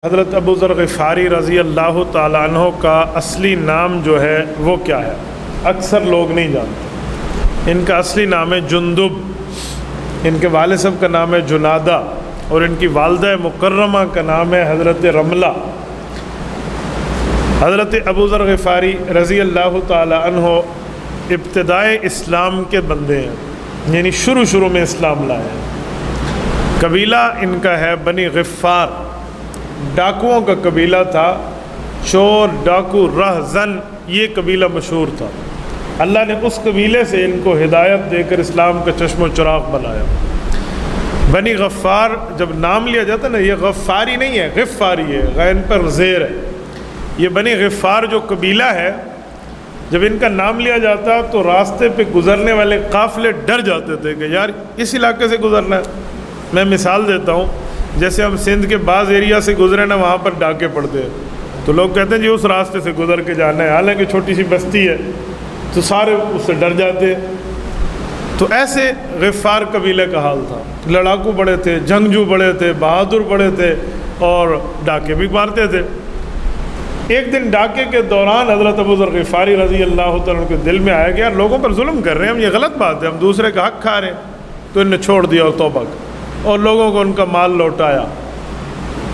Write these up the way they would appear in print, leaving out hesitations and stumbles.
حضرت ابو ذر غفاری رضی اللہ تعالیٰ عنہ کا اصلی نام جو ہے وہ کیا ہے؟ اکثر لوگ نہیں جانتے۔ ان کا اصلی نام ہے جندب، ان کے والد صاحب کا نام ہے جنادہ، اور ان کی والدہ مکرمہ کا نام ہے حضرت رملہ۔ حضرت ابو ذر غفاری رضی اللہ تعالیٰ عنہ ابتدائے اسلام کے بندے ہیں، یعنی شروع میں اسلام لائے ہیں۔ قبیلہ ان کا ہے بنی غفار، ڈاکوؤں کا قبیلہ تھا، چور ڈاکو رہزن، یہ قبیلہ مشہور تھا۔ اللہ نے اس قبیلے سے ان کو ہدایت دے کر اسلام کا چشم و چراغ بنایا۔ بنی غفار جب نام لیا جاتا نا، یہ غفاری نہیں ہے، غفاری ہے، غین پر زیر ہے۔ یہ بنی غفار جو قبیلہ ہے، جب ان کا نام لیا جاتا تو راستے پہ گزرنے والے قافلے ڈر جاتے تھے کہ یار اس علاقے سے گزرنا ہے۔ میں مثال دیتا ہوں، جیسے ہم سندھ کے بعض ایریا سے گزرے نا، وہاں پر ڈاکے پڑتے ہیں تو لوگ کہتے ہیں جی اس راستے سے گزر کے جانا ہے، حالانکہ چھوٹی سی بستی ہے، تو سارے اس سے ڈر جاتے۔ تو ایسے غفار قبیلے کا حال تھا، لڑاکو بڑے تھے، جنگجو بڑے تھے، بہادر بڑے تھے، اور ڈاکے بھی مارتے تھے۔ ایک دن ڈاکے کے دوران حضرت ابو ذر غفاری رضی اللہ تعالیٰ کے دل میں آیا کہ یار لوگوں پر ظلم کر رہے ہیں ہم، یہ غلط بات ہے، ہم دوسرے کا حق کھا رہے ہیں۔ تو ان نے چھوڑ دیا اور توبہ کی اور لوگوں کو ان کا مال لوٹایا۔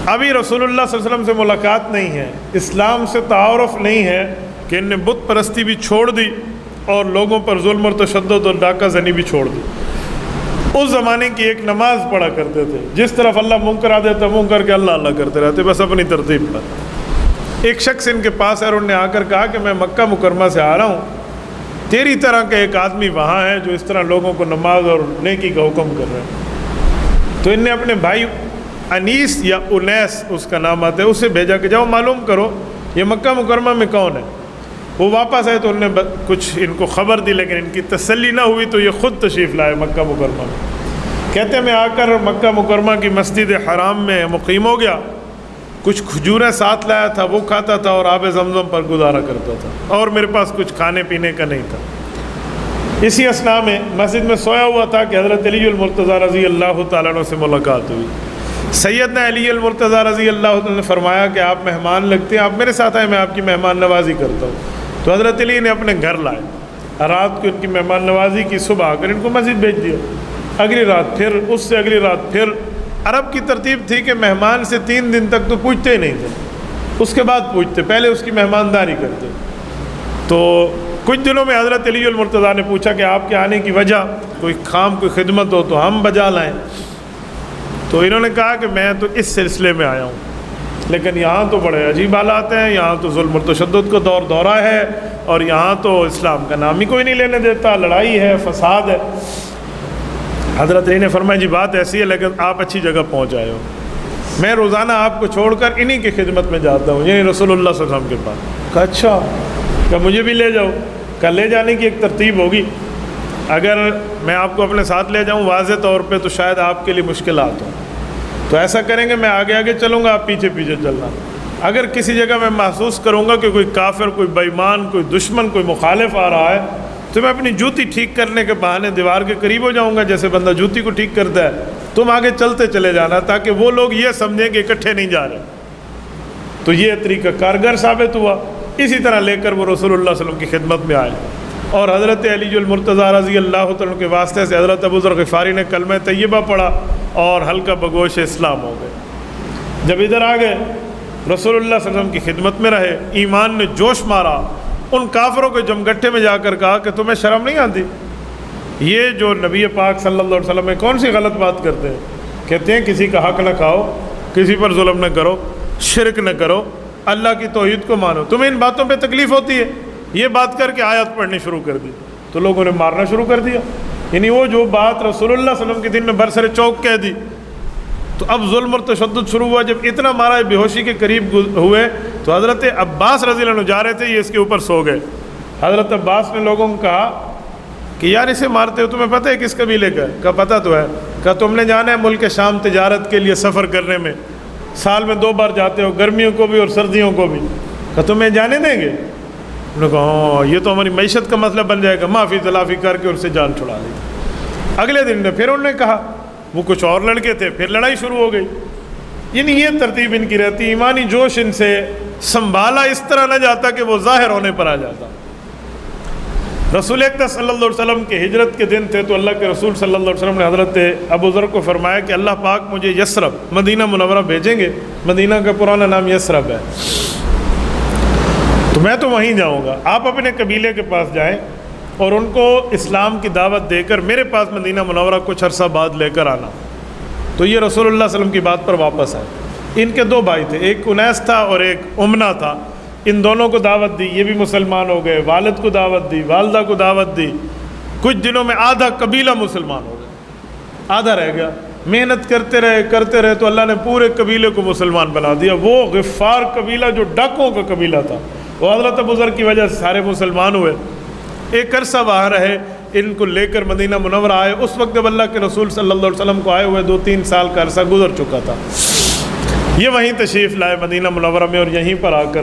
ابھی رسول اللہ صلی اللہ علیہ وسلم سے ملاقات نہیں ہے، اسلام سے تعارف نہیں ہے، کہ ان نے بت پرستی بھی چھوڑ دی اور لوگوں پر ظلم اور تشدد اور ڈاکہ زنی بھی چھوڑ دی۔ اس زمانے کی ایک نماز پڑھا کرتے تھے، جس طرف اللہ منہ کرا دیتا منہ کر کے اللہ اللہ کرتے رہتے، بس اپنی ترتیب پر۔ ایک شخص ان کے پاس ہے اور انہوں نے آ کر کہا کہ میں مکہ مکرمہ سے آ رہا ہوں، تیری طرح کا ایک آدمی وہاں ہے جو اس طرح لوگوں کو نماز اور نیکی کا حکم کر رہے ہیں۔ تو ان نے اپنے بھائی انیس یا انیس اس کا نام آتا ہے، اسے بھیجا کہ جاؤ معلوم کرو یہ مکہ مکرمہ میں کون ہے۔ وہ واپس آئے تو انہوں نے کچھ ان کو خبر دی، لیکن ان کی تسلی نہ ہوئی تو یہ خود تشریف لائے مکہ مکرمہ میں۔ کہتے ہیں میں آ کر مکہ مکرمہ کی مسجد حرام میں مقیم ہو گیا، کچھ کھجوریں ساتھ لایا تھا، وہ کھاتا تھا اور آب زمزم پر گزارا کرتا تھا، اور میرے پاس کچھ کھانے پینے کا نہیں تھا۔ اسی اثناء میں مسجد میں سویا ہوا تھا کہ حضرت علی المرتضیٰ رضی اللہ تعالیٰ عنہ سے ملاقات ہوئی۔ سیدنا علی المرتضیٰ رضی اللہ تعالیٰ نے فرمایا کہ آپ مہمان لگتے ہیں، آپ میرے ساتھ آئے، میں آپ کی مہمان نوازی کرتا ہوں۔ تو حضرت علی نے اپنے گھر لائے، رات کو ان کی مہمان نوازی کی، صبح آ کر ان کو مسجد بھیج دیا۔ اگلی رات پھر، اس سے اگلی رات پھر۔ عرب کی ترتیب تھی کہ مہمان سے 3 دن تک تو پوچھتے ہی نہیں تھے، اس کے بعد پوچھتے، پہلے اس کی مہمانداری کرتے۔ تو کچھ دنوں میں حضرت علی المرتضیٰ نے پوچھا کہ آپ کے آنے کی وجہ، کوئی کام کوئی خدمت ہو تو ہم بجا لائیں۔ تو انہوں نے کہا کہ میں تو اس سلسلے میں آیا ہوں، لیکن یہاں تو بڑے عجیب حالات ہیں، یہاں تو ظلم و تشدد کا دورہ ہے، اور یہاں تو اسلام کا نام ہی کوئی نہیں لینے دیتا، لڑائی ہے، فساد ہے۔ حضرت علی نے فرمایا جی بات ایسی ہے، لیکن آپ اچھی جگہ پہنچ آئے ہو، میں روزانہ آپ کو چھوڑ کر انہی کی خدمت میں جاتا ہوں، یعنی رسول اللہ صلی اللہ علیہ وسلم کے پاس۔ کہا اچھا، کہ مجھے بھی لے جاؤ۔ کہ لے جانے کی ایک ترتیب ہوگی، اگر میں آپ کو اپنے ساتھ لے جاؤں واضح طور پہ تو شاید آپ کے لیے مشکلات ہوں، تو ایسا کریں گے میں آگے آگے چلوں گا، آپ پیچھے پیچھے چلنا۔ اگر کسی جگہ میں محسوس کروں گا کہ کوئی کافر، کوئی بے ایمان، کوئی دشمن، کوئی مخالف آ رہا ہے، تو میں اپنی جوتی ٹھیک کرنے کے بہانے دیوار کے قریب ہو جاؤں گا، جیسے بندہ جوتی کو ٹھیک کرتا ہے۔ تم آگے چلتے چلے جانا تاکہ وہ لوگ یہ سمجھیں کہ اکٹھے نہیں جا رہے۔ تو یہ طریقہ کارگر ثابت ہوا۔ اسی طرح لے کر وہ رسول اللہ صلی اللہ علیہ وسلم کی خدمت میں آئے، اور حضرت علی المرتضیٰ رضی اللہ تعالیٰ کے واسطے سے حضرت ابو ذر غفاری نے کلمہ طیبہ پڑھا اور ہلکا بگوش اسلام ہو گئے۔ جب ادھر آ گئے رسول اللہ صلی اللہ علیہ وسلم کی خدمت میں رہے، ایمان نے جوش مارا۔ ان کافروں کے جمگٹھے میں جا کر کہا کہ تمہیں شرم نہیں آتی؟ یہ جو نبی پاک صلی اللہ علیہ وسلم میں کون سی غلط بات کرتے ہیں؟ کہتے ہیں کسی کا حق نہ کھاؤ، کسی پر ظلم نہ کرو، شرک نہ کرو، اللہ کی توحید کو مانو، تمہیں ان باتوں پہ تکلیف ہوتی ہے؟ یہ بات کر کے آیت پڑھنی شروع کر دی، تو لوگوں نے مارنا شروع کر دیا۔ یعنی وہ جو بات رسول اللہ صلی اللہ علیہ وسلم کے دن میں برسر چوک کہہ دی، تو اب ظلم اور تشدد شروع ہوا۔ جب اتنا مارا بے ہوشی کے قریب ہوئے تو حضرت عباس رضی اللہ عنہ جا رہے تھے، یہ اس کے اوپر سو گئے۔ حضرت عباس نے لوگوں کو کہا کہ یار اسے مارتے ہو، تمہیں پتہ ہے کس قبیلے کا ہے؟ کہا پتہ تو ہے۔ کہا تم نے جانا ہے ملک شام تجارت کے لیے سفر کرنے میں، سال میں 2 بار جاتے ہو، گرمیوں کو بھی اور سردیوں کو بھی۔ کہا تمہیں جانے دیں گے؟ انہوں نے کہا ہاں یہ تو ہماری معیشت کا مسئلہ بن جائے گا۔ معافی تلافی کر کے ان سے جان چھڑا لی۔ اگلے دن پھر انہوں نے کہا، وہ کچھ اور لڑکے تھے، پھر لڑائی شروع ہو گئی۔ یعنی یہ ترتیب ان کی رہتی، ایمانی جوش ان سے سنبھالا اس طرح نہ جاتا کہ وہ ظاہر ہونے پر آ جاتا۔ رسول اکرم صلی اللہ علیہ وسلم کے ہجرت کے دن تھے تو اللہ کے رسول صلی اللہ علیہ وسلم نے حضرت ابو ذر کو فرمایا کہ اللہ پاک مجھے یثرب مدینہ منورہ بھیجیں گے، مدینہ کا پرانا نام یثرب ہے، تو میں تو وہیں جاؤں گا، آپ اپنے قبیلے کے پاس جائیں اور ان کو اسلام کی دعوت دے کر میرے پاس مدینہ منورہ کچھ عرصہ بعد لے کر آنا۔ تو یہ رسول اللہ صلی اللہ علیہ وسلم کی بات پر واپس آئے۔ ان کے دو بھائی تھے، ایک انیس تھا اور ایک امنا تھا، ان دونوں کو دعوت دی، یہ بھی مسلمان ہو گئے، والد کو دعوت دی، والدہ کو دعوت دی، کچھ دنوں میں آدھا قبیلہ مسلمان ہو گیا، آدھا رہ گیا، محنت کرتے رہے تو اللہ نے پورے قبیلے کو مسلمان بنا دیا۔ وہ غفار قبیلہ جو ڈاکوں کا قبیلہ تھا وہ حضرت ابو ذر کی وجہ سے سارے مسلمان ہوئے، ایک عرصہ وہاں رہے، ان کو لے کر مدینہ منورہ آئے۔ اس وقت جب اللہ کے رسول صلی اللہ علیہ وسلم کو آئے ہوئے 2-3 سال کا عرصہ گزر چکا تھا، یہ وہیں تشریف لائے مدینہ منورہ میں اور یہیں پر آ کر